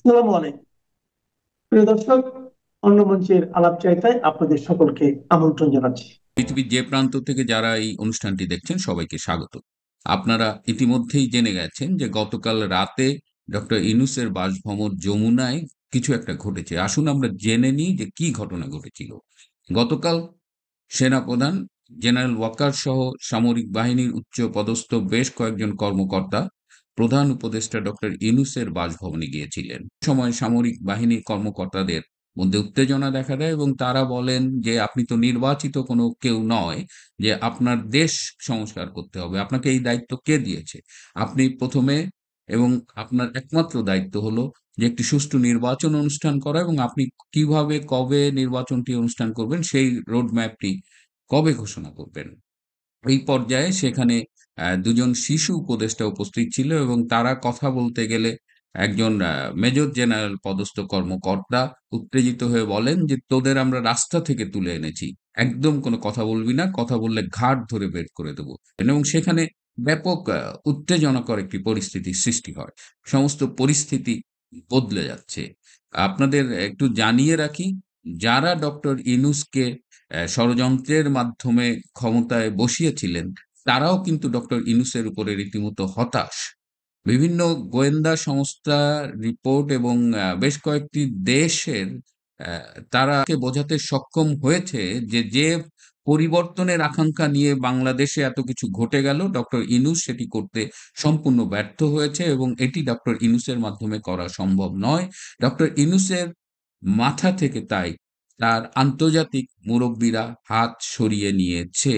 আসসালামু আলাইকুম প্রিয় দর্শক, অন্য মঞ্চের আলাপচারিতায় আপনাদের সকলকে আমন্ত্রণ জানাচ্ছি। পৃথিবীর যে প্রান্ত থেকে যারা এই অনুষ্ঠানটি দেখছেন সবাইকে স্বাগত। আপনারা ইতিমধ্যেই জেনে গেছেন যে গতকাল রাতে ডক্টর ইউনূসের বাসভবন যমুনায় কিছু একটা ঘটেছে। আসুন আমরা জেনে নিই যে কি ঘটনা ঘটেছিল। গতকাল সেনাপ্রধান জেনারেল ওয়াকার সহ সামরিক বাহিনীর উচ্চ পদস্থ বেশ কয়েকজন কর্মকর্তা প্রধান উপদেষ্টা ডক্টর ইউনূসের বাসভবনে গিয়েছিলেন। সময় সামরিক বাহিনীর কর্মকর্তাদের মধ্যে উত্তেজনা দেখা দেয় এবং তারা বলেন যে আপনি তো নির্বাচিত কোনো কেউ নয় যে আপনার দেশ সংস্কার করতে হবে, আপনাকে এই দায়িত্ব কে দিয়েছে? আপনি প্রথমে এবং আপনার একমাত্র দায়িত্ব হলো যে একটি সুষ্ঠু নির্বাচন অনুষ্ঠান করা, এবং আপনি কিভাবে কবে নির্বাচনটি অনুষ্ঠান করবেন সেই রোড ম্যাপটি কবে ঘোষণা করবেন। এই পর্যায়ে সেখানে দুজন শিশু উপদেষ্টা উপস্থিত ছিল এবং তারা কথা বলতে গেলে একজন মেজর জেনারেল পদস্থ কর্মকর্তা উত্তেজিত হয়ে বলেন যে তোদের আমরা রাস্তা থেকে তুলে এনেছি, একদম কোনো কথা বলবি না, কথা বললে ঘাট ধরে বের করে দেবো। এবং সেখানে ব্যাপক উত্তেজনাকর একটি পরিস্থিতির সৃষ্টি হয়। সমস্ত পরিস্থিতি বদলে যাচ্ছে। আপনাদের একটু জানিয়ে রাখি, যারা ডক্টর ইউনূসকে ষড়যন্ত্রের মাধ্যমে ক্ষমতায় বসিয়েছিলেন, তারাও কিন্তু ডক্টর ইউনূসের উপরে রীতিমতো হতাশ। বিভিন্ন গোয়েন্দা সংস্থা রিপোর্ট এবং বেশ কয়েকটি দেশের তারাকে বোঝাতে সক্ষম হয়েছে যে যে পরিবর্তনের আকাঙ্ক্ষা নিয়ে বাংলাদেশে এত কিছু ঘটে গেল, ডক্টর ইউনূস সেটি করতে সম্পূর্ণ ব্যর্থ হয়েছে এবং এটি ডক্টর ইউনূসের মাধ্যমে করা সম্ভব নয়। ডক্টর ইউনূসের মাথা থেকে তাই তার আন্তর্জাতিক মুরব্বীরা হাত সরিয়ে নিয়েছে।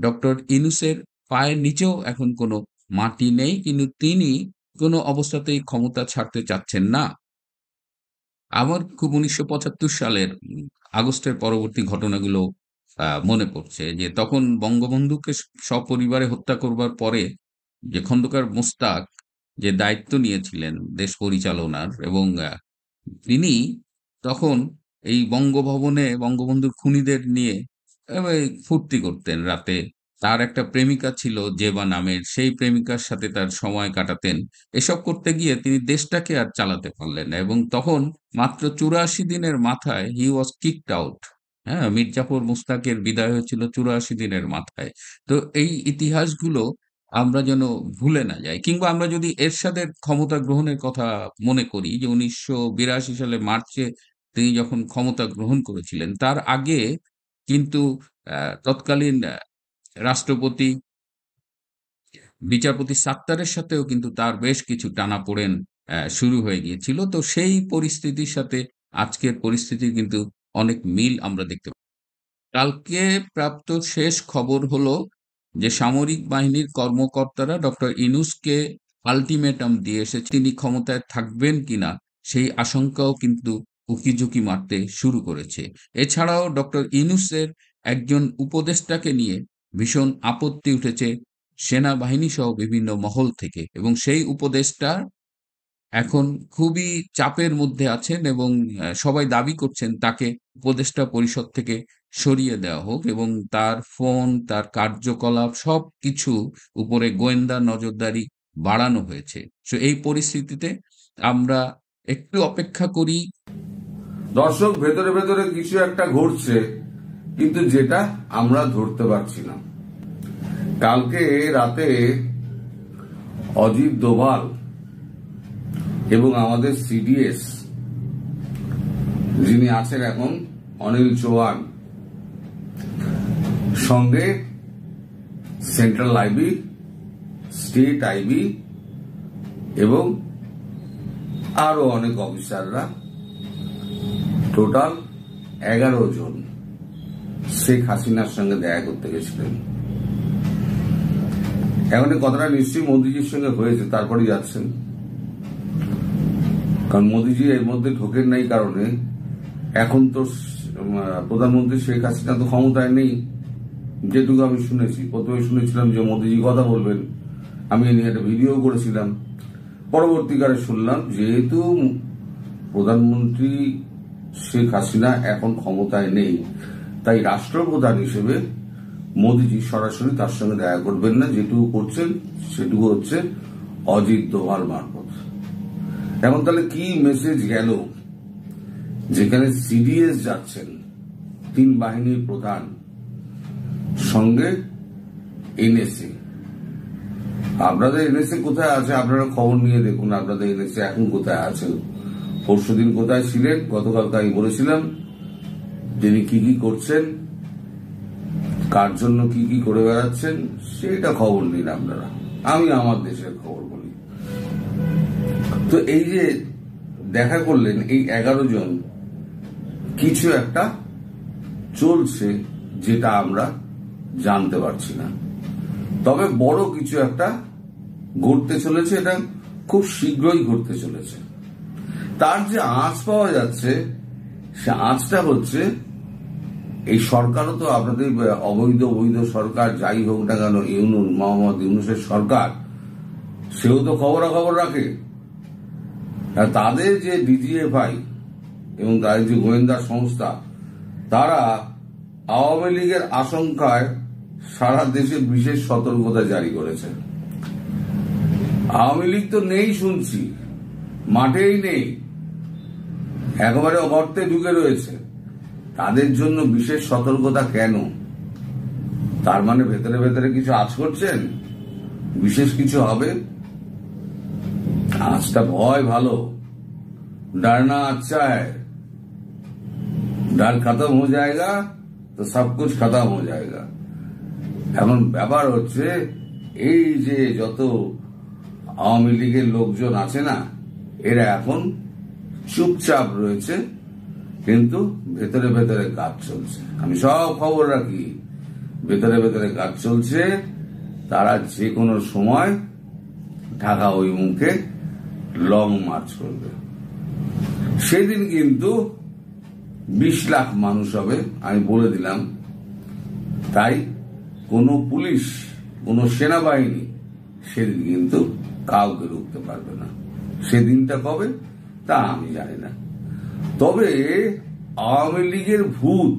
ডক্টর ইউনূসের পায়ের নিচেও এখন কোনো মাটি নেই, কিন্তু তিনি কোনো অবস্থাতেই ক্ষমতা ছাড়তে চাচ্ছেন না। আমার খুব ১৯৭৫ সালের আগস্টের পরবর্তী ঘটনাগুলো মনে পড়ছে যে তখন বঙ্গবন্ধুকে সপরিবারে হত্যা করবার পরে যে খন্দকার মোশতাক যে দায়িত্ব নিয়েছিলেন দেশ পরিচালনার, এবং তিনি তখন এই বঙ্গভবনে বঙ্গবন্ধুর খুনীদের নিয়ে ফুর্তি করতেন রাতে। তার একটা প্রেমিকা ছিল জেবা নামের, সেই প্রেমিকার সাথে তার সময় কাটাতেন। এসব করতে গিয়ে তিনি দেশটাকে আর চালাতে পারলেন না এবং তখন মাত্র ৮৪ দিনের মাথায় হি ওয়াজ কিকড আউট। হ্যাঁ, মীর জাফর মুশতাকের বিদায় হয়েছিল ৮৪ দিনের মাথায়। তো এই ইতিহাসগুলো আমরা যেন ভুলে না যাই, কিংবা আমরা যদি এরশাদের ক্ষমতা গ্রহণের কথা মনে করি যে ১৯৮২ সালে মার্চে তিনি যখন ক্ষমতা গ্রহণ করেছিলেন, তার আগে কিন্তু তৎকালীন রাষ্ট্রপতি বিচারপতি সাত্তারের সাথেও কিন্তু তার বেশ কিছু টানাপোড়েন শুরু হয়ে গিয়েছিল। তো সেই পরিস্থিতির সাথে আজকের পরিস্থিতির কিন্তু অনেক মিল আমরা দেখতে পাই। কালকে প্রাপ্ত শেষ খবর হলো যে সামরিক বাহিনীর কর্মকর্তারা ডক্টর ইউনূসকে আল্টিমেটাম দিয়ে এসেছে, তিনি ক্ষমতায় থাকবেন কিনা সেই আশঙ্কাও কিন্তু উকিঝুঁকি মারতে শুরু করেছে। এছাড়াও ডক্টর ইউনূসের একজন উপদেষ্টাকে নিয়ে ভীষণ আপত্তি উঠেছে সেনাবাহিনী সহ বিভিন্ন মহল থেকে, এবং সেই উপদেষ্টা এখন খুবই চাপের মধ্যে আছেন এবং সবাই দাবি করছেন তাকে উপদেষ্টা পরিষদ থেকে সরিয়ে দেওয়া হোক এবং তার ফোন, তার কার্যকলাপ সবকিছু উপরে গোয়েন্দা নজরদারি বাড়ানো হয়েছে। সো এই পরিস্থিতিতে আমরা একটু অপেক্ষা করি। দর্শক, ভেতরে ভেতরে কিছু একটা ঘটছে, কিন্তু যেটা আমরা ধরতে পারছি না। কালকে রাতে অজিত দোভাল এবং আমাদের সিডিএস যিনি আছেন এখন অনিল চৌহান, সঙ্গে সেন্ট্রাল আইবি, স্টেট আইবি এবং আরো অনেক অফিসাররা, টোটাল 11 জন শেখ হাসিনার সঙ্গে দেখা করতে গেছিলেন। এখন এই কথাটা নিশ্চয়ই মোদিজির সঙ্গে হয়েছে, তারপরে যাচ্ছেন। কারণ মোদিজি এর মধ্যে ঢোকেন নাই কারণে এখন তো প্রধানমন্ত্রী শেখ হাসিনা তো ক্ষমতায় নেই। যেটুকু আমি শুনেছি, প্রথমে শুনেছিলাম যে মোদিজি কথা বলবেন, আমি এ নিয়ে একটা ভিডিও করেছিলাম। পরবর্তীকালে শুনলাম যেহেতু প্রধানমন্ত্রী শেখ হাসিনা এখন ক্ষমতায় নেই, তাই রাষ্ট্রপ্রধান হিসেবে মোদিজি সরাসরি তার সঙ্গে দেখা করবেন না। যেটুকু করছেন সেটুকু হচ্ছে অজিত দোভাল মারফত। এখন তাহলে কি মেসেজ গেল, যেখানে সিডিএস যাচ্ছেন 3 বাহিনীর প্রধান, সঙ্গে এনএসএ। আপনাদের এনএসএ কোথায় আছে আপনারা খবর নিয়ে দেখুন, আপনাদের এনএসএ এখন কোথায় আছে, পরশুদিন কোথায় ছিলেন, গতকালকে আমি বলেছিলাম তিনি কি কি করছেন, কার জন্য কি কি করে বেড়াচ্ছেন, সেটা খবর নিন আপনারা। আমি আমার দেশের খবর বলি। তো এই যে দেখা করলেন এই 11 জন, কিছু একটা চলছে যেটা আমরা জানতে পারছি না, তবে বড় কিছু একটা ঘটতে চলেছে, এটা খুব শীঘ্রই ঘটতে চলেছে। তার যে আঁচ পাওয়া যাচ্ছে, সে আঁচটা হচ্ছে এই সরকারও তো আপনাদের অবৈধ বৈধ সরকার যাই হোক না কেন, মোহাম্মদ ইউনূসের সরকার, সেও তো খবরাখবর রাখে। তাদের যে ডিজিএফআই এবং তাদের যে গোয়েন্দা সংস্থা, তারা আওয়ামী লীগের আশঙ্কায় সারা দেশে বিশেষ সতর্কতা জারি করেছে। আওয়ামী লীগ তো নেই শুনছি, মাঠেই নেই, একেবারে গর্তে ঢুকে রয়েছে। তাদের জন্য বিশেষ সতর্কতা কেন? তার মানে ভেতরে ভেতরে কিছু আঁচ করছেন, বিশেষ কিছু হবে। আঁচটা ভয় ভালো, डरना अच्छा है, डर खत्म हो जाएगा तो सब कुछ खत्म हो जाएगा। এখন ব্যাপার হচ্ছে এই যে যত আওয়ামী লীগের লোকজন আছে না, এরা এখন চুপচাপ রয়েছে, কিন্তু ভেতরে ভেতরে কাজ চলছে। আমি সব খবর রাখি, ভেতরে ভেতরে কাজ চলছে। তারা যে কোনো সময় ঢাকা অভিমুখে লং মার্চ করবে। সেদিন কিন্তু 20 লাখ মানুষ হবে, আমি বলে দিলাম। তাই কোন পুলিশ, কোন সেনাবাহিনী সেদিন কিন্তু কাউকে রুখতে পারবে না। সেদিনটা কবে তা আমি জানি না, তবে আওয়ামী লীগের ভূত,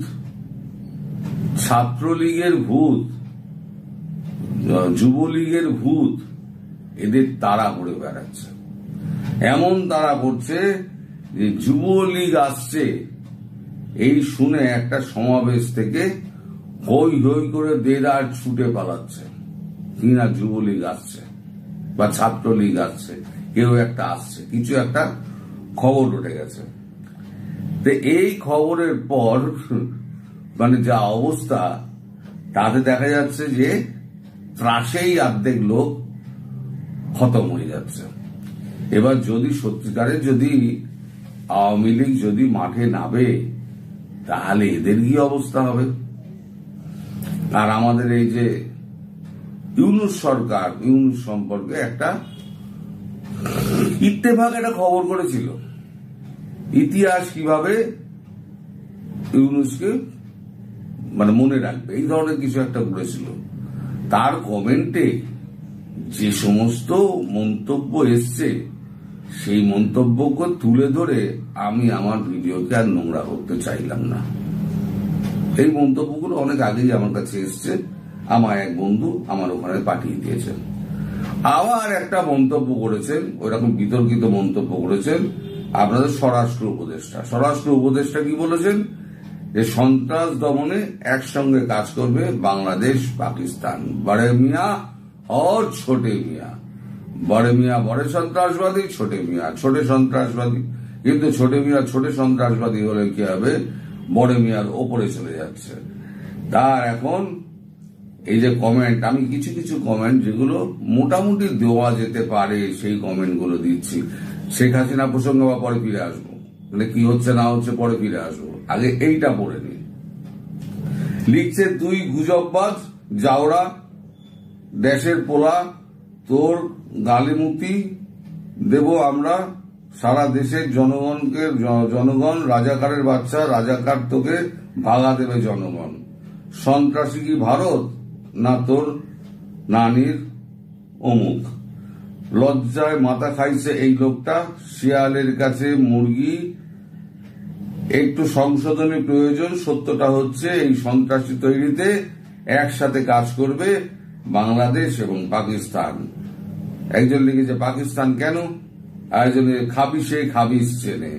ছাত্রলীগের ভূত, যুবলীগের ভূত, এদের তাড়া করে বেড়াচ্ছে। এমন তাড়া করছে যে যুবলীগ আসছে এই শুনে একটা সমাবেশ থেকে হই হই করে দেদার ছুটে পালাচ্ছে। কিনা যুবলীগ আসছে বা ছাত্রলীগ আসছে, কেউ একটা আসছে, কিছু একটা খবর উঠে গেছে। তো এই খবরের পর মানে যা অবস্থা, তাতে দেখা যাচ্ছে যে ত্রাসেই অর্ধেক লোক খতম হয়ে যাচ্ছে। এবার যদি সত্যিকারের যদি আওয়ামী লীগ যদি মাঠে নামে, তাহলে এদের কি অবস্থা হবে। আর আমাদের এই যে ইউনূস সরকার, ইউনূস সম্পর্কে একটা ইত্তেফাক একটা খবর করেছিল, ইতিহাস কিভাবে ইউনূসকে মানে মনে রাখবে, এই ধরনের কিছু একটা বলেছিল। তার কমেন্টে যে সমস্ত মন্তব্য এসছে, সেই মন্তব্যকে তুলে ধরে আমি আমার ভিডিওকে আর নোংরা করতে চাইলাম না। এই মন্তব্যগুলো অনেক আগেই আমার কাছে এসছে, আমার এক বন্ধু আমার ওখানে পাঠিয়ে দিয়েছেন। আবার একটা মন্তব্য করেছেন, ওইরকম বিতর্কিত মন্তব্য করেছেন আপনাদের স্বরাষ্ট্র উপদেষ্টা। স্বরাষ্ট্র উপদেষ্টা কি বলেছেন? যে সন্ত্রাস দমনে একসঙ্গে কাজ করবে বাংলাদেশ পাকিস্তান, বড়ে মিয়া और छोटे मियाँ। बड़े मियाँ बड़े সন্ত্রাসবাদী, ছোটে মিয়া ছোটে সন্ত্রাসবাদী। কিন্তু ছোটে মিয়া ছোটে সন্ত্রাসবাদী হলে কি হবে, বড় মিয়ার ওপরে চলে যাচ্ছে। তার এখন এই যে কমেন্ট, আমি কিছু কিছু কমেন্ট যেগুলো মোটামুটি দেওয়া যেতে পারে সেই কমেন্ট গুলো দিচ্ছি। শেখ হাসিনা প্রসঙ্গে বা পরে ফিরে আসবো, মানে কি হচ্ছে না হচ্ছে পরে ফিরে আসবো, আগে এইটা পড়ে নি। লিখছে, তুই গুজববাজ জাউরা, দেশের পোলা, তোর গালিমুতি দেব আমরা সারা দেশের জনগণকে। জনগণ রাজাকারের বাচ্চা, রাজাকার তোকে ভাগা দেবে জনগণ। সন্ত্রাসী কি ভারত না তোর নানির অমুক। লজ্জায় মাথা খাইছে এই লোকটা, শিয়ালের কাছে মুরগি। একটু সংশোধনী প্রয়োজন। সত্যটা হচ্ছে এই সন্ত্রাসী তৈরিতে একসাথে কাজ করবে বাংলাদেশ এবং পাকিস্তান। একজন লিখেছে পাকিস্তান কেন, একজনের খাবিশে খাবিশ চেনে।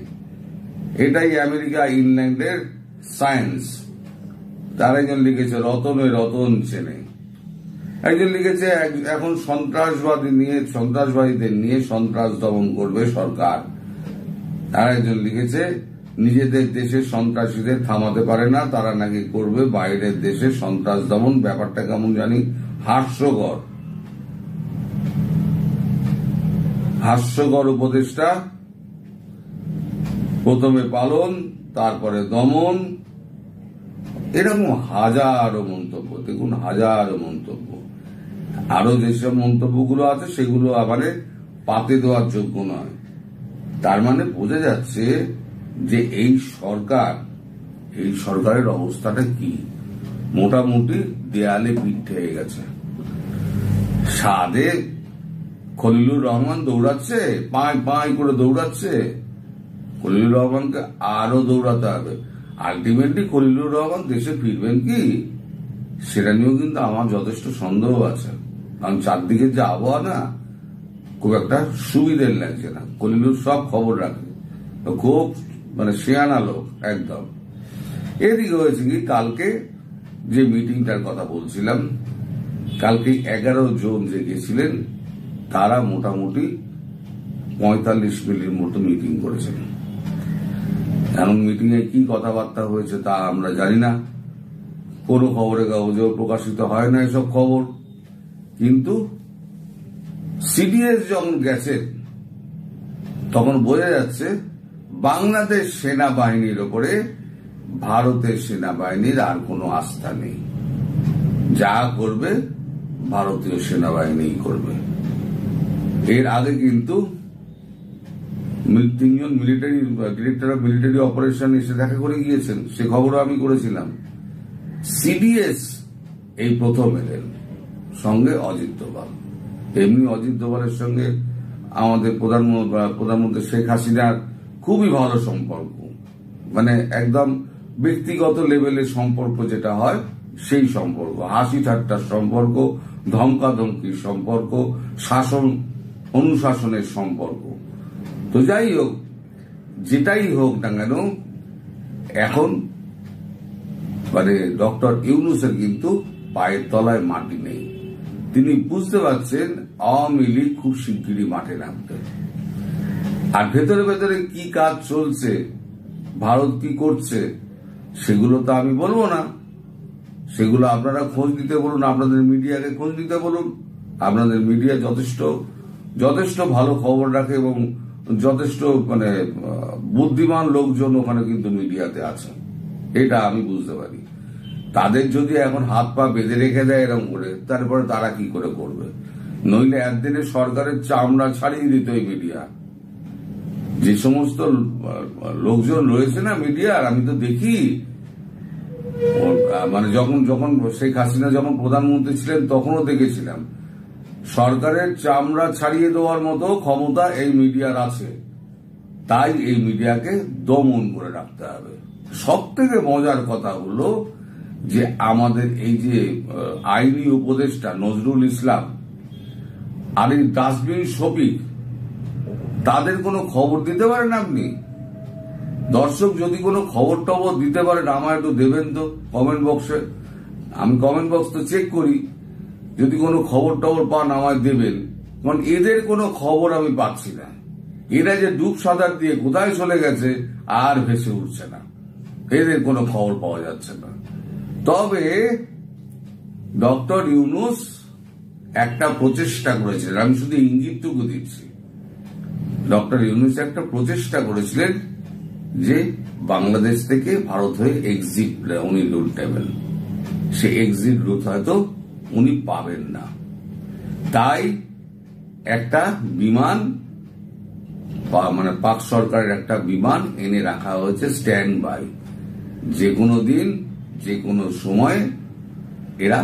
এটাই আমেরিকা ইংল্যান্ডের সায়েন্স। তার একজন লিখেছে রতনে রতন চেনে। একজন লিখেছে এখন সন্ত্রাসবাদীদের নিয়ে সন্ত্রাস দমন করবে সরকার। আর একজন লিখেছে নিজেদের দেশের সন্ত্রাসীদের থামাতে পারে না, তারা নাকি করবে বাইরের দেশে সন্ত্রাস দমন। ব্যাপারটা কেমন জানি হাস্যকর উপদেশটা। প্রথমে পালন, তারপরে দমন, এরকম হাজারো মন্তব্য। দেখুন, হাজারো মন্তব্য। আরো যেসব মন্তব্যগুলো আছে সেগুলো আবার পাতে দেওয়ার যোগ্য নয়। তার মানে বোঝা যাচ্ছে যে এই সরকারের অবস্থাটা কি, মোটামুটি দেয়ালে পিঠ হয়ে গেছে। সাদে খলিলুর রহমান দৌড়াচ্ছে, পাঁই করে দৌড়াচ্ছে। খলিলুর রহমানকে আরো দৌড়াতে হবে। আলটিমেটলি খলিলুর রহমান দেশে ফিরবেন কি, সেটা নিয়েও কিন্তু আমার যথেষ্ট সন্দেহ আছে। কারণ চারদিকে যে আবহাওয়া না, খুব একটা সুবিধের লাগছে না। খলিলুর সব খবর রাখে, খুব শেয়ানা লোক একদম। এদিকে হয়েছে কি, কালকে যে মিটিংটার কথা বলছিলাম, কালকে 11 জন যে গেছিলেন তারা মোটামুটি 45 মিনিটের মতো মিটিং করেছেন। এমন মিটিং এ কি কথাবার্তা হয়েছে তা আমরা জানি না, কোনো খবরের কাগজেও প্রকাশিত হয় না এসব খবর। কিন্তু সিডিএস যখন গেছেন তখন বোঝা যাচ্ছে বাংলাদেশ সেনাবাহিনীর ওপরে ভারতের সেনাবাহিনীর আর কোনো আস্থা নেই। যা করবে ভারতীয় সেনাবাহিনী করবে। এর আগে কিন্তু 3 জন ডিরেক্টর অফ মিলিটারি অপারেশন এসে দেখা করে গিয়েছেন, সে খবরও আমি করেছিলাম। সিডিএস এই প্রথম এলেন, সঙ্গে অজিত দোভাল। এমনি অজিত দোভালের সঙ্গে আমাদের প্রধানমন্ত্রী শেখ হাসিনার খুবই ভালো সম্পর্ক, একদম ব্যক্তিগত লেভেলের সম্পর্ক যেটা হয় সেই সম্পর্ক, হাসি ঠাট্টার সম্পর্ক, ধমকাধমকির সম্পর্ক, শাসন অনুশাসনের সম্পর্ক। তো যাই হোক, যেটাই হোক না কেন, এখন ডক্টর ইউনূসের কিন্তু পায়ের তলায় মাটি নেই। তিনি বুঝতে পারছেন আওয়ামী লীগ খুব শিগগিরই মাঠে নামবে। আর ভেতরে ভেতরে কি কাজ চলছে, ভারত কি করছে, সেগুলো তো আমি বলবো না। সেগুলো আপনারা খোঁজ দিতে বলুন, আপনাদের মিডিয়াকে খোঁজ দিতে বলুন। আপনাদের মিডিয়া যথেষ্ট ভালো খবর রাখে এবং যথেষ্ট বুদ্ধিমান লোকজন ওখানে কিন্তু মিডিয়াতে আছে, এটা আমি বুঝতে পারি। তাদের যদি এখন হাত পা বেঁধে রেখে দেয় এরকম করে, তারপরে তারা কি করে করবে? নইলে একদিনে সরকারের চামড়া ছাড়িয়ে দিত এই মিডিয়া। যে সমস্ত লোকজন রয়েছে না মিডিয়ার, আমি তো দেখি যখন শেখ হাসিনা যখন প্রধানমন্ত্রী ছিলেন তখনও দেখেছিলাম, সরকারের চামড়া ছাড়িয়ে দেওয়ার মতো ক্ষমতা এই মিডিয়ার আছে। তাই এই মিডিয়াকে দমন করে রাখতে হবে। সব থেকে মজার কথা হলো যে আমাদের এই যে আইনি উপদেষ্টা নজরুল ইসলাম আর এই ডাস্টবিন শফিক, তাদের কোনো খবর দিতে পারেন আপনি? দর্শক যদি কোনো খবর টবর দিতে পারেন আমায় একটু দেবেন তো কমেন্ট বক্সে। আমি কমেন্ট বক্স তো চেক করি, যদি কোনো খবর টবর পান আমায় দেবেন। কারণ এদের কোনো খবর আমি পাচ্ছি না। এরা যে ডুব সাঁতার দিয়ে কোথায় চলে গেছে আর ভেসে উঠছে না, এদের কোনো খবর পাওয়া যাচ্ছে না। তবে ডক্টর ইউনূস একটা প্রচেষ্টা করেছিলেন, আমি শুধু ইঙ্গিতটুকু দিচ্ছি। ডক্টর ইউনূস একটা প্রচেষ্টা করেছিলেন যে বাংলাদেশ থেকে ভারত হয়ে এক্সিট উনি রুট নেবেন। সে এক্সিট রুট হয়তো উনি পাবেন না, তাই একটা বিমান পাক সরকারের একটা বিমান এনে রাখা হয়েছে স্ট্যান্ড বাই। যে কোনো দিন যে কোনো সময় এরা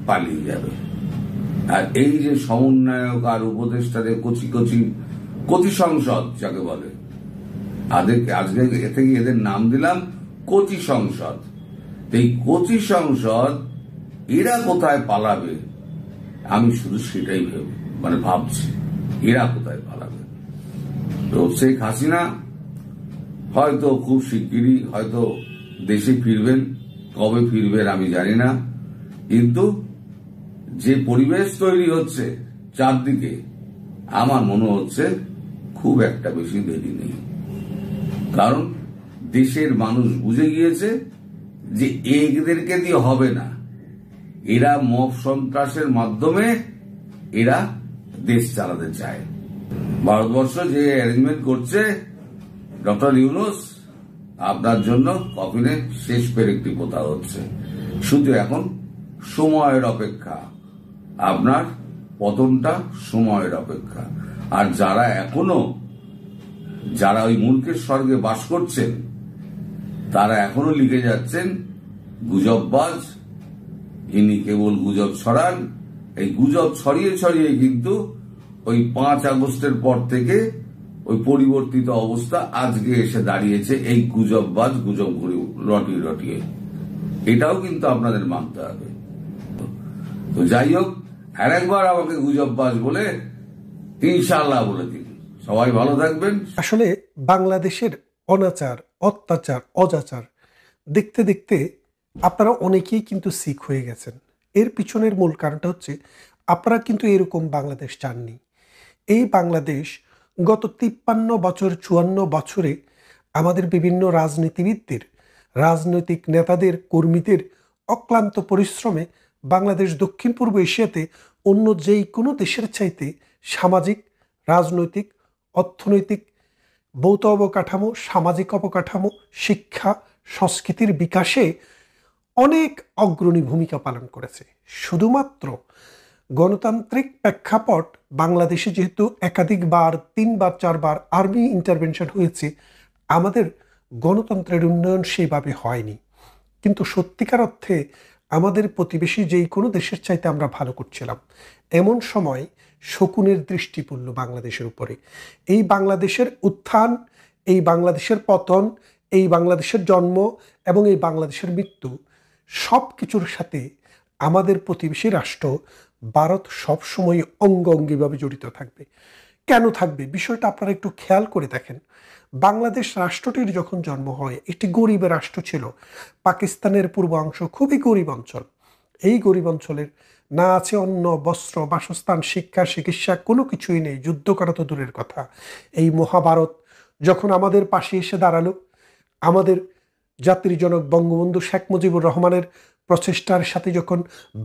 পালিয়ে যাবে। আর এই যে সমন্বয়ক আর উপদেষ্টাদের কচি সংসদ যাকে বলে, আজকে থেকে এদের নাম দিলাম কচি সংসদ। এই কচি সংসদ এরা কোথায় পালাবে, আমি শুধু সেটাই ভাবছি, এরা কোথায় পালাবে। তো শেখ হাসিনা হয়তো খুব শিগগিরই হয়তো দেশে ফিরবেন, কবে ফিরবেন আমি জানি না, কিন্তু যে পরিবেশ তৈরি হচ্ছে চারদিকে আমার মনে হচ্ছে খুব একটা বেশি দেরি নেই। কারণ দেশের মানুষ বুঝে গিয়েছে যে এদেরকে দিয়ে হবে না, এরা মব সন্ত্রাসের মাধ্যমে এরা দেশ চালাতে চায়। ভারতবর্ষ যে অ্যারেঞ্জমেন্ট করছে ডক্টর ইউনূস, আপনার জন্য কফিনে শেষ পেরেকটি পোতা হচ্ছে। শুধু এখন সময়ের অপেক্ষা, আপনার পতনটা সময়ের অপেক্ষা। আর যারা ওই মূর্খের স্বর্গে বাস করছেন তারা এখনো লিখে যাচ্ছেন গুজববাজ, ইনি কেবল গুজব ছড়ান। এই গুজব ছড়িয়ে ছড়িয়ে কিন্তু ওই 5 আগস্টের পর থেকে ওই পরিবর্তিত অবস্থা আজকে এসে দাঁড়িয়েছে এই গুজববাজ গুজব রটিয়ে রটিয়ে। এটাও কিন্তু আপনাদের মানতে হবে। তো যাই হোক, আরেকবার আমাকে গুজববাজ বলে ইনশাআল্লাহ বলে দিন। সবাই ভালো থাকবেন। আসলে বাংলাদেশের অনাচার, অত্যাচার, অজাচার দেখতে দেখতে আপনারা অনেকেই কিন্তু শিখ হয়ে গেছেন। এর পিছনের মূল কারণটা হচ্ছে আপনারা কিন্তু এরকম বাংলাদেশ চাননি। এই বাংলাদেশ গত 53 বছর 54 বছরে আমাদের বিভিন্ন রাজনীতিবিদদের, রাজনৈতিক নেতাদের, কর্মীদের অক্লান্ত পরিশ্রমে বাংলাদেশ দক্ষিণ পূর্ব এশিয়াতে অন্য যেই কোনো দেশের চাইতে সামাজিক, রাজনৈতিক, অর্থনৈতিক, ভৌত অবকাঠামো, সামাজিক অবকাঠামো, শিক্ষা, সংস্কৃতির বিকাশে অনেক অগ্রণী ভূমিকা পালন করেছে। শুধুমাত্র গণতান্ত্রিক প্রেক্ষাপট বাংলাদেশে যেহেতু একাধিকবার 3 বার 4 বার আর্মি ইন্টারভেনশন হয়েছে, আমাদের গণতন্ত্রের উন্নয়ন সেইভাবে হয়নি। কিন্তু সত্যিকার অর্থে আমাদের প্রতিবেশী যেই কোনো দেশের চাইতে আমরা ভালো করছিলাম। এমন সময় শকুনের দৃষ্টি পড়ল বাংলাদেশের উপরে। এই বাংলাদেশের উত্থান, এই বাংলাদেশের পতন, এই বাংলাদেশের জন্ম এবং এই বাংলাদেশের মৃত্যু সব কিছুর সাথে আমাদের প্রতিবেশী রাষ্ট্র ভারত সবসময় অঙ্গাঙ্গিভাবে জড়িত থাকবে। কেন থাকবে বিষয়টা আপনারা একটু খেয়াল করে দেখেন। বাংলাদেশ রাষ্ট্রটির যখন জন্ম হয় একটি গরিব রাষ্ট্র ছিল। পাকিস্তানের পূর্বাংশ খুবই গরিব অঞ্চল। এই গরিব অঞ্চলের না আছে অন্ন, বস্ত্র, বাসস্থান, শিক্ষা, চিকিৎসা, কোনো কিছুই নেই। যুদ্ধ করা তো দূরের কথা। এই মহাভারত যখন আমাদের পাশে এসে দাঁড়ালো, আমাদের জাতির জনক বঙ্গবন্ধু শেখ মুজিবুর রহমানের প্রচেষ্টার সাথে যখন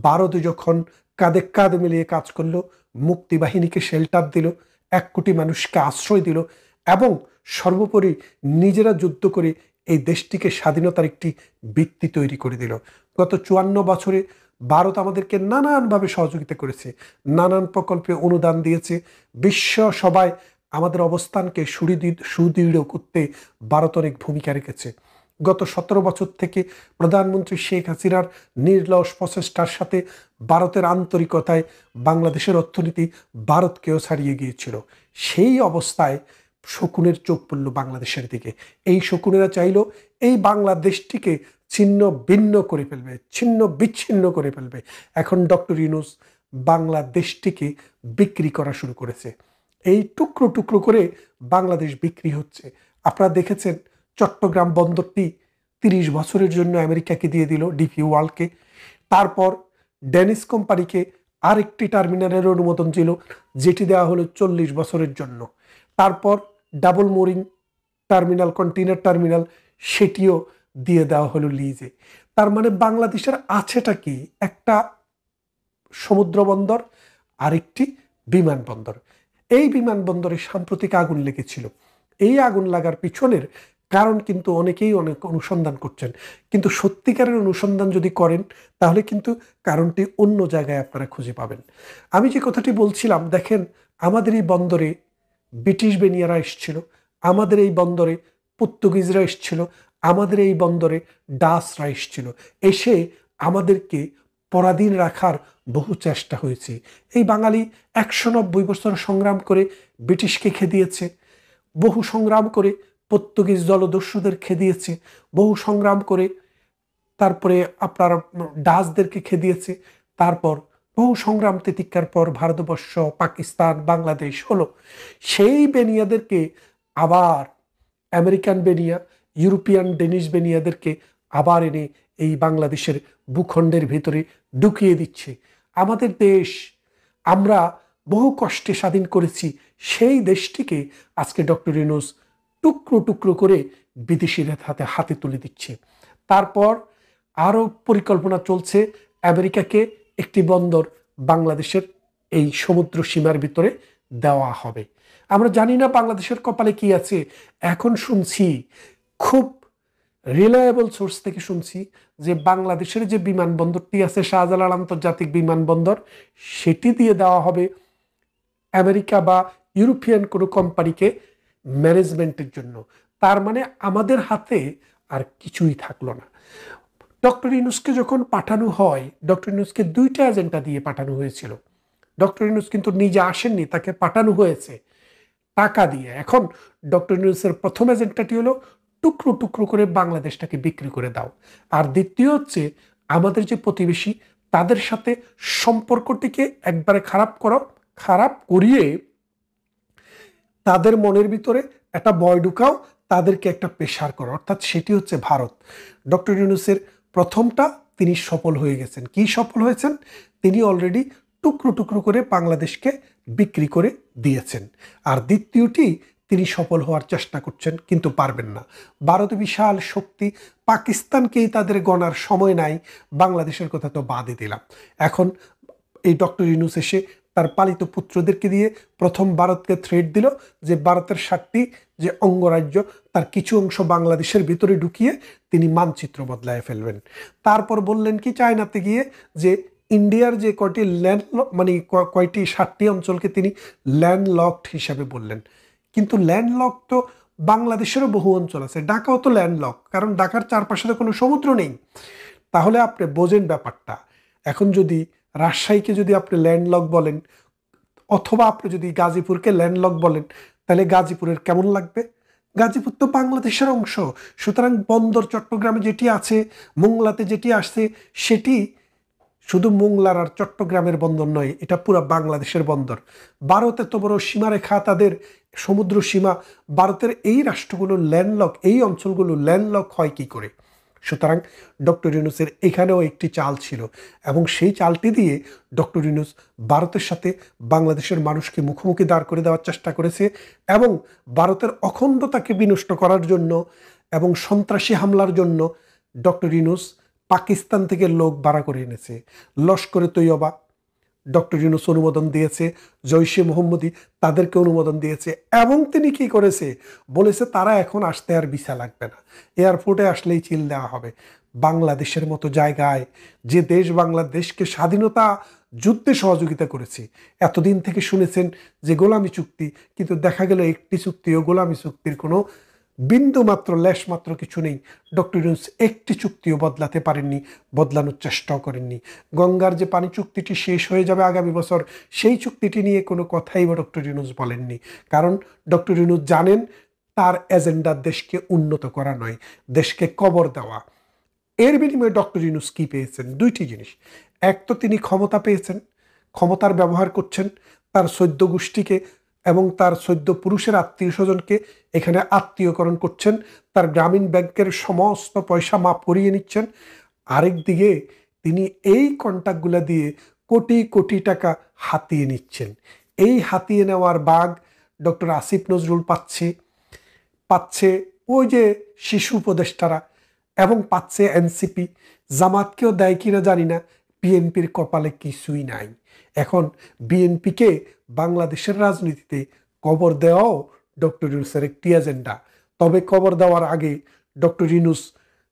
ভারত যখন কাঁধে কাঁধ মিলিয়ে কাজ করলো, মুক্তিবাহিনীকে শেল্টার দিল, 1 কোটি মানুষকে আশ্রয় দিল এবং সর্বোপরি নিজেরা যুদ্ধ করে এই দেশটিকে স্বাধীনতার একটি ভিত্তি তৈরি করে দিল। গত 54 বছরে ভারত আমাদেরকে নানানভাবে সহযোগিতা করেছে, নানান প্রকল্পে অনুদান দিয়েছে। বিশ্ব সবাই আমাদের অবস্থানকে সুদৃঢ় করতে ভারত অনেক ভূমিকা রেখেছে। গত 17 বছর থেকে প্রধানমন্ত্রী শেখ হাসিনার নির্লস প্রচেষ্টার সাথে ভারতের আন্তরিকতায় বাংলাদেশের অর্থনীতি ভারতকেও ছাড়িয়ে গিয়েছিল। সেই অবস্থায় শকুনের চোখ পড়ল বাংলাদেশের দিকে। এই শকুনেরা চাইল এই বাংলাদেশটিকে ছিন্ন ভিন্ন করে ফেলবে, ছিন্ন বিচ্ছিন্ন করে ফেলবে। এখন ডক্টর ইউনূস বাংলাদেশটিকে বিক্রি করা শুরু করেছে। এই টুকরো টুকরো করে বাংলাদেশ বিক্রি হচ্ছে। আপনারা দেখেছেন চট্টগ্রাম বন্দরটি 30 বছরের জন্য আমেরিকাকে দিয়ে দিল, ডিপি ওয়ার্ল্ডকে। তারপর ডেনিস কোম্পানিকে আরেকটি টার্মিনালের অনুমোদন ছিল, যেটি দেওয়া হলো 40 বছরের জন্য। তারপর double mooring terminal, container terminal, সেটিও দিয়ে দেওয়া হলো লিজে। তার মানে বাংলাদেশের আছেটা কি? একটা সমুদ্র বন্দর, আরেকটি বিমানবন্দর। এই বিমানবন্দরে সাম্প্রতিক আগুন লেগেছিল। এই আগুন লাগার পিছনের কারণ কিন্তু অনেকেই অনেক অনুসন্ধান করছেন, কিন্তু সত্যিকারের অনুসন্ধান যদি করেন তাহলে কিন্তু কারণটি অন্য জায়গায় আপনারা খুঁজে পাবেন। আমি যে কথাটি বলছিলাম, দেখেন আমাদের এই বন্দরে ব্রিটিশ বেনিয়ারা এসেছিল, আমাদের এই বন্দরে পর্তুগিজরা এসেছিল, আমাদের এই বন্দরে ডাচরা এসেছিল। এসে আমাদেরকে পরাধীন রাখার বহু চেষ্টা হয়েছে। এই বাঙালি 190 বছর সংগ্রাম করে ব্রিটিশকে খেদিয়েছে, বহু সংগ্রাম করে পর্তুগিজ জলদস্যুদের খেদিয়েছে, বহু সংগ্রাম করে তারপরে আপনার ডাচদেরকে খেদিয়েছে। তারপর বহু সংগ্রাম তিতিক্ষার পর ভারতবর্ষ, পাকিস্তান, বাংলাদেশ হলো। সেই বেনিয়াদেরকে আবার আমেরিকান বেনিয়া, ইউরোপিয়ান ডেনিশ বেনিয়াদেরকে আবার এনে এই বাংলাদেশের ভূখণ্ডের ভিতরে ঢুকিয়ে দিচ্ছে। আমাদের দেশ, আমরা বহু কষ্টে স্বাধীন করেছি, সেই দেশটিকে আজকে ডক্টর ইউনূস টুকরো টুকরো করে বিদেশিদের হাতে হাতে তুলে দিচ্ছে। তারপর আরও পরিকল্পনা চলছে আমেরিকাকে একটি বন্দর বাংলাদেশের এই সমুদ্র সীমার ভিতরে দেওয়া হবে। আমরা জানি না বাংলাদেশের কপালে কি আছে। এখন শুনছি, খুব রিলায়েবল সোর্স থেকে শুনছি যে বাংলাদেশের যে বিমানবন্দরটি আছে শাহজালাল আন্তর্জাতিক বিমানবন্দর, সেটি দিয়ে দেওয়া হবে আমেরিকা বা ইউরোপিয়ান কোনো কোম্পানিকে ম্যানেজমেন্টের জন্য। তার মানে আমাদের হাতে আর কিছুই থাকলো না। ডক্টর ইউনূসকে যখন পাঠানো হয়, ডক্টর ইউনূসকে দুইটা এজেন্ডা দিয়ে পাঠানো হয়েছিল। ডক্টর ইউনূস কিন্তু নিজে আসেননি, তাকে পাঠানো হয়েছে টাকা দিয়ে। এখন ডক্টর ইউনূসের প্রথম এজেন্ডাটি হলো টুকরো টুকরো করে বাংলাদেশটাকে বিক্রি করে দাও, আর দ্বিতীয় হচ্ছে আমাদের যে প্রতিবেশী তাদের সাথে সম্পর্কটিকে একবারে খারাপ করো, খারাপ করিয়ে তাদের মনের ভিতরে একটা ভয় ঢুকাও, তাদেরকে একটা প্রেশার করো, অর্থাৎ সেটি হচ্ছে ভারত। ডক্টর ইউনূসের প্রথমটা তিনি সফল হয়ে গেছেন। কি সফল হয়েছেন? তিনি অলরেডি টুকরো টুকরো করে বাংলাদেশকে বিক্রি করে দিয়েছেন। আর দ্বিতীয়টি তিনি সফল হওয়ার চেষ্টা করছেন, কিন্তু পারবেন না। ভারত বিশাল শক্তি, পাকিস্তানকেই তাদের গণার সময় নাই, বাংলাদেশের কথা তো বাদই দিলাম। এখন এই ডক্টর ইউনূস এসে তার পালিত পুত্রদেরকে দিয়ে প্রথম ভারতকে থ্রেট দিল যে ভারতের 7টি যে অঙ্গরাজ্য তার কিছু অংশ বাংলাদেশের ভিতরে ঢুকিয়ে তিনি মানচিত্র বদলায় ফেলবেন। তারপর বললেন কি চায়নাতে গিয়ে যে ইন্ডিয়ার যে কয়টি কয়টি 7টি অঞ্চলকে তিনি ল্যান্ডলকড হিসাবে বললেন। কিন্তু ল্যান্ডলক তো বাংলাদেশেরও বহু অঞ্চল আছে, ঢাকাও তো ল্যান্ডলক, কারণ ঢাকার চারপাশে তো কোনো সমুদ্র নেই। তাহলে আপনি বোঝেন ব্যাপারটা। এখন যদি রাজশাহীকে যদি আপনি ল্যান্ডলক বলেন, অথবা আপনি যদি গাজীপুরকে ল্যান্ডলক বলেন, তাহলে গাজীপুরের কেমন লাগবে? গাজীপুর তো বাংলাদেশের অংশ। সুতরাং বন্দর চট্টগ্রামে যেটি আছে, মোংলাতে যেটি আসছে, সেটি শুধু মোংলার আর চট্টগ্রামের বন্দর নয়, এটা পুরো বাংলাদেশের বন্দর। ভারত এত বড় সীমারেখা, তাদের সমুদ্র সীমা, ভারতের এই রাষ্ট্রগুলো ল্যান্ডলক, এই অঞ্চলগুলো ল্যান্ডলক হয় কি করে? সুতরাং ডক্টর ইউনূসের এখানেও একটি চাল ছিল, এবং সেই চালটি দিয়ে ডক্টর ইউনূস ভারতের সাথে বাংলাদেশের মানুষকে মুখোমুখি দাঁড় করে দেওয়ার চেষ্টা করেছে, এবং ভারতের অখণ্ডতাকে বিনষ্ট করার জন্য এবং সন্ত্রাসী হামলার জন্য ডক্টর ইউনূস পাকিস্তান থেকে লোক ভাড়া করে এনেছে। লস্করে তৈয়বা ডক্টর ইউনূস অনুমোদন দিয়েছে, জৈশে মোহাম্মদী তাদেরকে অনুমোদন দিয়েছে, এবং তিনি কি করেছে বলেছে তারা এখন আসতে আর ভিসা লাগবে না, এয়ারপোর্টে আসলেই চিল দেওয়া হবে। বাংলাদেশের মতো জায়গায়, যে দেশ বাংলাদেশকে স্বাধীনতা যুদ্ধে সহযোগিতা করেছে, এতদিন থেকে শুনেছেন যে গোলামি চুক্তি, কিন্তু দেখা গেল একটি চুক্তি ও গোলামি চুক্তির কোনো বিন্দু মাত্র লেশ মাত্র কিছু নেই। ডক্টর ইউনূস একটি চুক্তিও বদলাতে পারেননি, বদলানোর চেষ্টাও করেননি। গঙ্গার যে পানি চুক্তিটি শেষ হয়ে যাবে আগামী বছর, সেই চুক্তিটি নিয়ে কোনো কথাই বা ডক্টর ইউনূস বলেননি, কারণ ডক্টর ইউনূস জানেন তার এজেন্ডা দেশকে উন্নত করা নয়, দেশকে কবর দেওয়া। এর বিনিময়ে ডক্টর ইউনূস কি পেয়েছেন? দুইটি জিনিস। এক তো তিনি ক্ষমতা পেয়েছেন, ক্ষমতার ব্যবহার করছেন, তার 14 গোষ্ঠীকে এবং তার 14 পুরুষের আত্মীয় স্বজনকে এখানে আত্মীয়করণ করছেন, তার গ্রামীণ ব্যাংকের সমস্ত পয়সা মাপ করিয়ে নিচ্ছেন। আরেক দিকে তিনি এই কন্ট্যাক্টগুলো দিয়ে কোটি কোটি টাকা হাতিয়ে নিচ্ছেন। এই হাতিয়ে নেওয়ার ভাগ ডক্টর আসিফ নজরুল পাচ্ছে ওই যে শিশু উপদেষ্টারা, এবং পাচ্ছে এনসিপি। জামাতকেও দেয় কিনা জানি না, বিএনপির কপালে কিছুই নাই। এখন বিএনপিকে বাংলাদেশের রাজনীতিতে কবর দেওয়াও ডক্টর ইউনূসের একটি এজেন্ডা। তবে কবর দেওয়ার আগে ডক্টর ইউনূস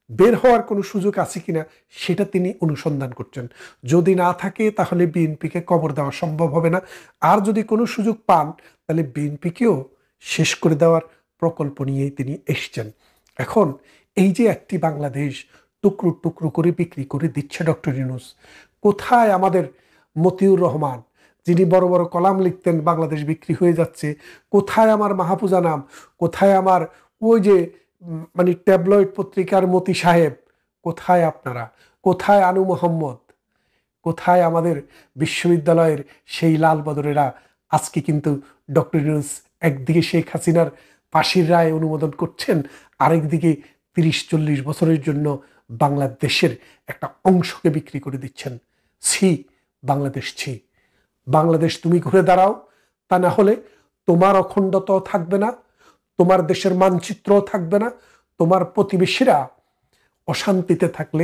বের হওয়ার কোনো সুযোগ আছে কিনা সেটা তিনি অনুসন্ধান করছেন। যদি না থাকে তাহলে বিএনপিকে কবর দেওয়া সম্ভব হবে না, আর যদি কোনো সুযোগ পান তাহলে বিএনপিকেও শেষ করে দেওয়ার প্রকল্প নিয়েই তিনি এসছেন। এখন এই যে একটি বাংলাদেশ টুকরো টুকরো করে বিক্রি করে দিচ্ছে ডক্টর ইউনূস, কোথায় আমাদের মতিউর রহমান যিনি বড় বড় কলাম লিখতেন বাংলাদেশ বিক্রি হয়ে যাচ্ছে, কোথায় আমার মাহফুজা নাম, কোথায় আমার ওই যে ট্যাবলয়েড পত্রিকার মতি সাহেব, কোথায় আপনারা, কোথায় আনু মোহাম্মদ, কোথায় আমাদের বিশ্ববিদ্যালয়ের সেই লাল বদরেরা? আজকে কিন্তু ডক্টর ইউনূস একদিকে শেখ হাসিনার ফাঁসির রায় অনুমোদন করছেন, আরেকদিকে 30-40 বছরের জন্য বাংলাদেশের একটা অংশকে বিক্রি করে দিচ্ছেন। ছি বাংলাদেশ, ছি বাংলাদেশ, তুমি ঘুরে দাঁড়াও, তা না হলে তোমার অখণ্ডতাও থাকবে না, তোমার দেশের মানচিত্রও থাকবে না, তোমার প্রতিবেশীরা অশান্তিতে থাকলে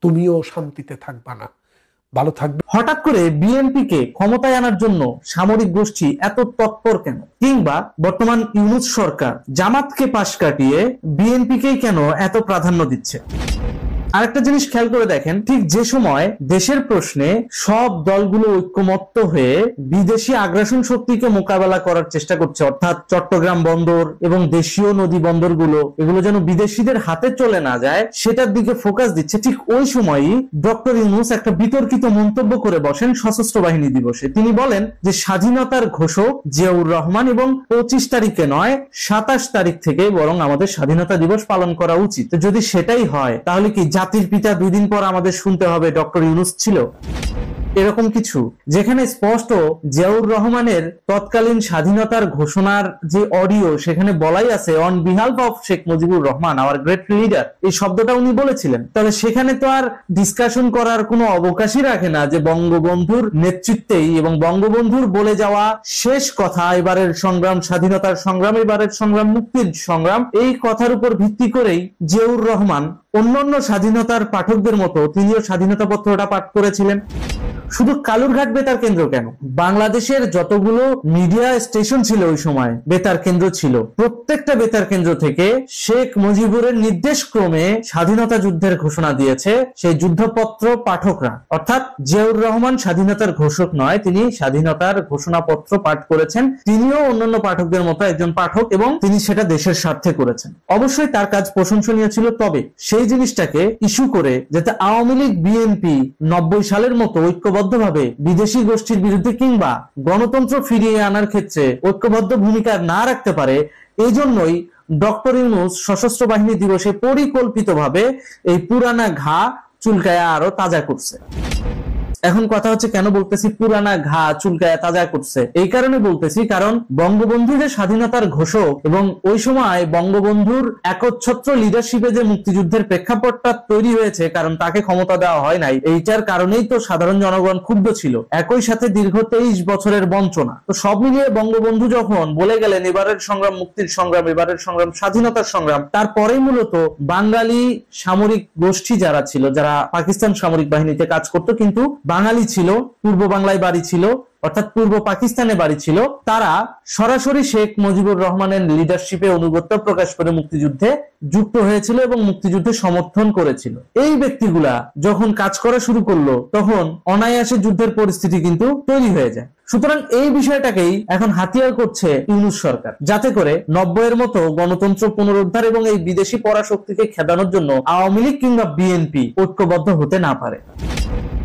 তুমিও শান্তিতে থাকবা না। ভালো থাকবে। হঠাৎ করে বিএনপিকে ক্ষমতায় আনার জন্য সামরিক গোষ্ঠী এত তৎপর কেন? কিংবা বর্তমান ইউনূস সরকার জামাতকে পাশ কাটিয়ে বিএনপিকেই কেন এত প্রাধান্য দিচ্ছে? আরেকটা জিনিস খেয়াল করে দেখেন, ঠিক যে সময় দেশের প্রশ্নে সব দলগুলো ঐক্যমত্য হয়ে বিদেশি আগ্রাসন শক্তিকে মোকাবেলা করার চেষ্টা করছে, অর্থাৎ চট্টগ্রাম বন্দর এবং দেশীয় নদী বন্দরগুলো এগুলো যেন বিদেশিদের হাতে চলে না যায় সেটার দিকে ফোকাস দিচ্ছে, ঠিক ওই সময়ই ডক্টর ইউনূস একটা বিতর্কিত মন্তব্য করে বসেন সশস্ত্র বাহিনী দিবসে। তিনি বলেন যে স্বাধীনতার ঘোষক জিয়াউর রহমান এবং 25 তারিখে নয় 27 তারিখ থেকে বরং আমাদের স্বাধীনতা দিবস পালন করা উচিত। যদি সেটাই হয় তাহলে কি জাতির পিতা 2 দিন পর আমাদের শুনতে হবে ডক্টর ইউনূস ছিল? এরকম কিছু, যেখানে স্পষ্ট জিয়াউর রহমানের তৎকালীন স্বাধীনতার ঘোষণার যে অডিও সেখানে বলাই আছে on behalf of Sheikh Mujibur Rahman hour great leader, এই শব্দটা উনি বলেছিলেন। তাহলে সেখানে তো আর ডিসকাশন করার কোনো অবকাশই রাখে না যে বঙ্গবন্ধুর নেতৃত্বেই এবং বঙ্গবন্ধুর বলে যাওয়া শেষ কথা, এবারের সংগ্রাম স্বাধীনতার সংগ্রাম, এবারের সংগ্রাম মুক্তির সংগ্রাম, এই কথার উপর ভিত্তি করেই জিয়াউর রহমান অন্যান্য স্বাধীনতার পাঠকদের মতো তিনিও স্বাধীনতা পত্রটা পাঠ করেছিলেন। শুধু কালুরঘাট বেতার কেন্দ্র কেন, বাংলাদেশের যতগুলো মিডিয়া স্টেশন ছিল ওই সময় বেতার কেন্দ্র ছিল, প্রত্যেকটা বেতার কেন্দ্র থেকে শেখ মুজিবুরের নির্দেশ ক্রমে স্বাধীনতা যুদ্ধের ঘোষণা দিয়েছে সেই যুদ্ধপত্র পাঠকরা। অর্থাৎ জিয়াউর রহমান স্বাধীনতার ঘোষক নয়, তিনি স্বাধীনতার ঘোষণাপত্র পাঠ করেছেন। তিনিও অন্যান্য পাঠকদের মতো একজন পাঠক এবং তিনি সেটা দেশের স্বার্থে করেছেন। অবশ্যই তার কাজ প্রশংসনীয় ছিল, তবে সেই জিনিসটাকে ইস্যু করে যাতে আওয়ামী লীগ বিএনপি 90 সালের মতো ঐক্যবদ্ধভাবে বিদেশি গোষ্ঠীর বিরুদ্ধে কিংবা গণতন্ত্র ফিরিয়ে আনার ক্ষেত্রে ঐক্যবদ্ধ ভূমিকা না রাখতে পারে, এই জন্যই ডক্টর ইউনূস সশস্ত্র বাহিনী দিবসে পরিকল্পিতভাবে এই পুরানা ঘা চুলকায়া আরো তাজা করছে। এখন কথা হচ্ছে কেন বলতেছি পুরানা ঘা চুলকায়া তাজা করছে? এই কারণে বলতেছি কারণ বঙ্গবন্ধু যে স্বাধীনতার ঘোষক এবং ওই সময় বঙ্গবন্ধুর একচ্ছত্র লিডারশিপে যে মুক্তিযুদ্ধের প্রেক্ষাপটটা তৈরি হয়েছে, কারণ তাকে ক্ষমতা দেওয়া হয় নাই, এইটার কারণেই তো সাধারণ জনগণ ক্ষুব্ধ ছিল। একই সাথে দীর্ঘ 23 বছরের বঞ্চনা, তো সব মিলিয়ে বঙ্গবন্ধু যখন বলে গেলেন এবারের সংগ্রাম মুক্তির সংগ্রাম, এবারের সংগ্রাম স্বাধীনতার সংগ্রাম, তারপরেই মূলত বাঙালি সামরিক গোষ্ঠী যারা ছিল, যারা পাকিস্তান সামরিক বাহিনীতে কাজ করতো কিন্তু বাঙালি ছিল, পূর্ব বাংলায় বাড়ি ছিল, অর্থাৎ পূর্ব পাকিস্তানে বাড়ি ছিল, তারা সরাসরি শেখ মুজিবুর রহমানের লিডারশিপে অনুগত্য প্রকাশ করে মুক্তিযুদ্ধে যুক্ত হয়েছিল এবং মুক্তিযুদ্ধে সমর্থন করেছিল। এই ব্যক্তিগুলা যখন কাজ করা শুরু করলো তখন অনায়াসে যুদ্ধের পরিস্থিতি কিন্তু তৈরি হয়ে যায়। সুতরাং এই বিষয়টাকেই এখন হাতিয়ার করছে ইউনূস সরকার, যাতে করে 90-এর মতো গণতন্ত্র পুনরুদ্ধার এবং এই বিদেশি পরাশক্তিকে খেদানোর জন্য আওয়ামী লীগ কিংবা বিএনপি ঐক্যবদ্ধ হতে না পারে।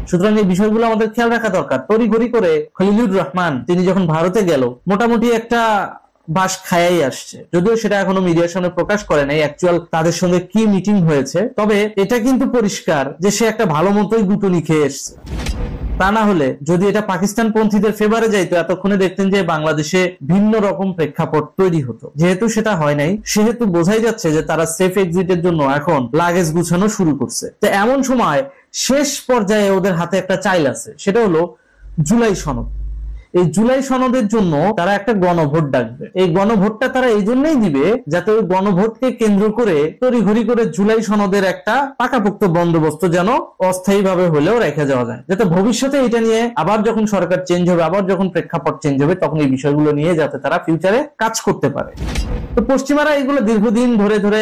সুতরাং এই বিষয়গুলো আমাদের খেয়াল রাখা দরকার। তড়িঘড়ি করে খলিলুর রহমান তিনি যখন ভারতে গেল মোটামুটি একটা বাস খায়াই আসছে, যদিও সেটা এখনো মিডিয়ার সামনে প্রকাশ করে নাই অ্যাকচুয়াল তাদের সঙ্গে কি মিটিং হয়েছে, তবে এটা কিন্তু পরিষ্কার যে সে একটা ভালো মতোই গুটুনি খেয়ে এসছে। তা না হলে যদি এটা পাকিস্তান পন্থীদের ফেভারে যাইতো এতক্ষণে দেখতেন যে বাংলাদেশে ভিন্ন রকম প্রেক্ষাপট তৈরি হতো। যেহেতু সেটা হয় নাই, সেহেতু বোঝাই যাচ্ছে যে তারা সেফ এক্সিটের জন্য এখন লাগেজ গুছানো শুরু করছে। তো এমন সময় শেষ পর্যায়ে ওদের হাতে একটা চাইল আছে, সেটা হলো জুলাই সনদ। এই জুলাই সনদের জন্য তারা একটা গণভোট ডাকবে। এই গণভোটটা তারা এই জন্যই দিবে যাতে ওই গণভোটকে কেন্দ্র করে তড়িঘড়ি করে জুলাই সনদের একটা পাকাপোক্ত বন্দোবস্ত যেন অস্থায়ীভাবে হলেও রেখে যাওয়া যায়, যাতে ভবিষ্যতে এটা নিয়ে আবার যখন সরকার চেঞ্জ হবে, আবার যখন প্রেক্ষাপট চেঞ্জ হবে, তখন এই বিষয়গুলো নিয়ে যাতে তারা ফিউচারে কাজ করতে পারে। তো পশ্চিমারা এগুলো দীর্ঘদিন ধরে ধরে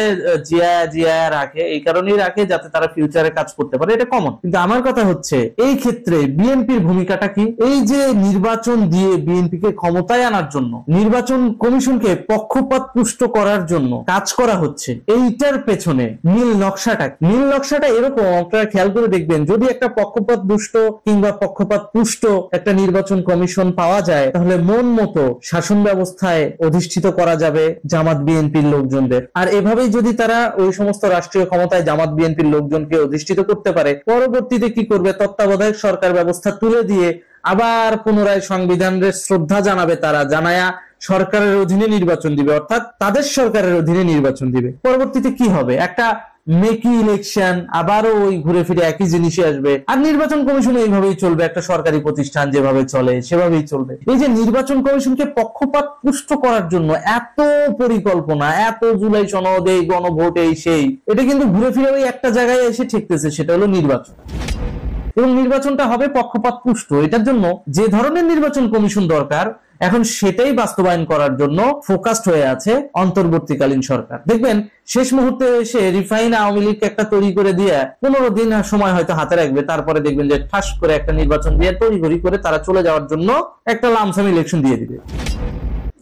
জিয়া রাখে, এই কারণেই রাখে যাতে তারা ফিউচারে কাজ করতে পারে, এটা কমন। কিন্তু আমার কথা হচ্ছে এই ক্ষেত্রে বিএনপির ভূমিকাটা কি? এই যে নির্বাচন দিয়ে বিএনপিকে ক্ষমতায় আনার জন্য, নির্বাচন কমিশনকে পক্ষপাত পুষ্ট করার জন্য কাজ করা হচ্ছে, এইটার পেছনে নীল নকশাটা এরকম, আপনারা খেয়াল করে দেখবেন, যদি একটা পক্ষপাত দুষ্ট কিংবা পক্ষপাত পুষ্ট একটা নির্বাচন কমিশন পাওয়া যায় তাহলে মন মতো শাসন ব্যবস্থায় অধিষ্ঠিত করা যাবে জামাত বিএনপির লোকজনদের। আর এভাবেই যদি তারা ওই সমস্ত রাষ্ট্রীয় ক্ষমতায় জামাত বিএনপির লোকজনকে অধিষ্ঠিত করতে পারে, পরবর্তীতে কি করবে? তত্ত্বাবধায়ক সরকার ব্যবস্থা তুলে দিয়ে আবার পুনরায় সংবিধানের শ্রদ্ধা জানাবে, তারা জানায়া সরকারের অধীনে নির্বাচন দিবে, অর্থাৎ তাদের সরকারের অধীনে নির্বাচন দিবে। পরবর্তীতে কি হবে? একটা মেকি ইলেকশন, আবারও ওই ঘুরে ফিরে একই জিনিসই আসবে। আর নির্বাচন কমিশন এইভাবেই চলবে, একটা সরকারি প্রতিষ্ঠান যেভাবে চলে সেভাবেই চলবে। এই যে নির্বাচন কমিশনকে পক্ষপাত পুষ্ট করার জন্য এত পরিকল্পনা, এত জুলাই সনদ, এই গণভোট, এই সেই, এটা কিন্তু ঘুরে ফিরে ওই একটা জায়গায় এসে ঠেকতেছে, সেটা হলো নির্বাচন। এবং নির্বাচনটা হবে পক্ষপাত পুষ্ট। এটার জন্য যে ধরনের নির্বাচন কমিশন দরকার, এখন সেটাই বাস্তবায়ন করার জন্য ফোকাসড হয়ে আছে অন্তর্বর্তীকালীন সরকার। দেখবেন শেষ মুহূর্তে এসে রিফাইন আওয়ামী লীগ একটা তৈরি করে দিয়ে 15 দিন সময় হয়তো হাতে রাখবে, তারপরে দেখবেন যে ঠাস করে একটা নির্বাচন দিয়ে তড়িঘড়ি করে তারা চলে যাওয়ার জন্য একটা লামসাম ইলেকশন দিয়ে দিবে।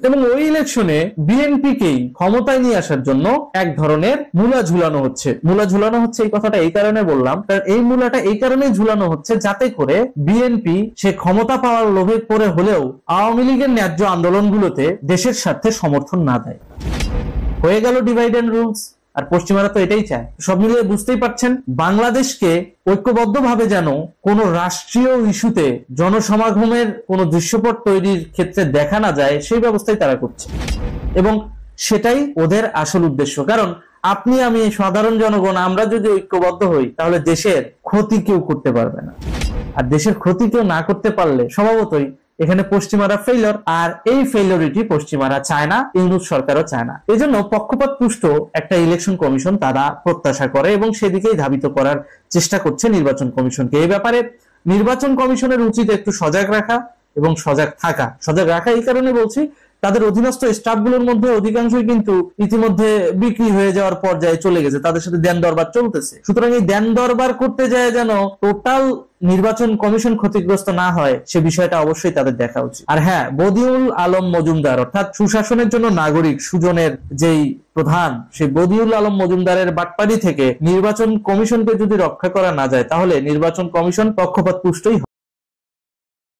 এবং ওই ইলেকশনে বিএনপিকেই ক্ষমতায় নিয়ে আসার জন্য এক ধরনের মূলা ঝুলানো হচ্ছে। মূলা ঝুলানো হচ্ছে এই কথাটা এই কারণে বললাম, কারণ এই মূলাটা এই কারণেই ঝুলানো হচ্ছে যাতে করে বিএনপি সে ক্ষমতা পাওয়ার লোভে পড়ে হলেও আওয়ামী লীগের ন্যায্য আন্দোলনগুলোতে দেশের স্বার্থে সমর্থন না দেয়। হয়ে গেল ডিভাইড এন্ড রুলস। আর পশ্চিমারা তো এটাই চায়। সব মিলিয়ে বুঝতেই পারছেন, বাংলাদেশকে ঐক্যবদ্ধভাবে যেন কোন রাষ্ট্রীয় ইস্যুতে জনসমাগমের কোন দৃশ্যপট তৈরির ক্ষেত্রে দেখা না যায়, সেই ব্যবস্থাই তারা করছে। এবং সেটাই ওদের আসল উদ্দেশ্য। কারণ আপনি, আমি, সাধারণ জনগণ, আমরা যদি ঐক্যবদ্ধ হই তাহলে দেশের ক্ষতি কেউ করতে পারবে না। আর দেশের ক্ষতি কেউ না করতে পারলে স্বভাবতই এখানে পশ্চিমারা ফেইলর, আর এই ফেইলরিটি পশ্চিমারা চায় না, ইউনূস সরকারও চায় না। এই জন্য পক্ষপাত পুষ্ট একটা ইলেকশন কমিশন তারা প্রত্যাশা করে এবং সেদিকেই ধাবিত করার চেষ্টা করছে নির্বাচন কমিশনকে। এই ব্যাপারে নির্বাচন কমিশনের উচিত একটু সজাগ রাখা এবং সজাগ থাকা। সজাগ রাখা এই কারণে বলছি, তাদের অধীনস্থ স্টাফগুলোর মধ্যে অধিকাংশই কিন্তু ইতিমধ্যে বিক্রি হয়ে যাওয়ার পর্যায়ে চলে গেছে, তাদের সাথে দেন দরবার চলতেছে। সুতরাং এই দেন দরবার করতে যায় যেন টোটাল নির্বাচন কমিশন ক্ষতিগ্রস্ত না হয়, সে বিষয়টা অবশ্যই তাদের দেখা উচিত। আর হ্যাঁ, বদিউল আলম মজুমদার অর্থাৎ সুশাসনের জন্য নাগরিক সুজনের যেই প্রধান, সেই বদিউল আলম মজুমদারের বাটপাড়ি থেকে নির্বাচন কমিশনকে যদি রক্ষা করা না যায়, তাহলে নির্বাচন কমিশন পক্ষপাত পুষ্টই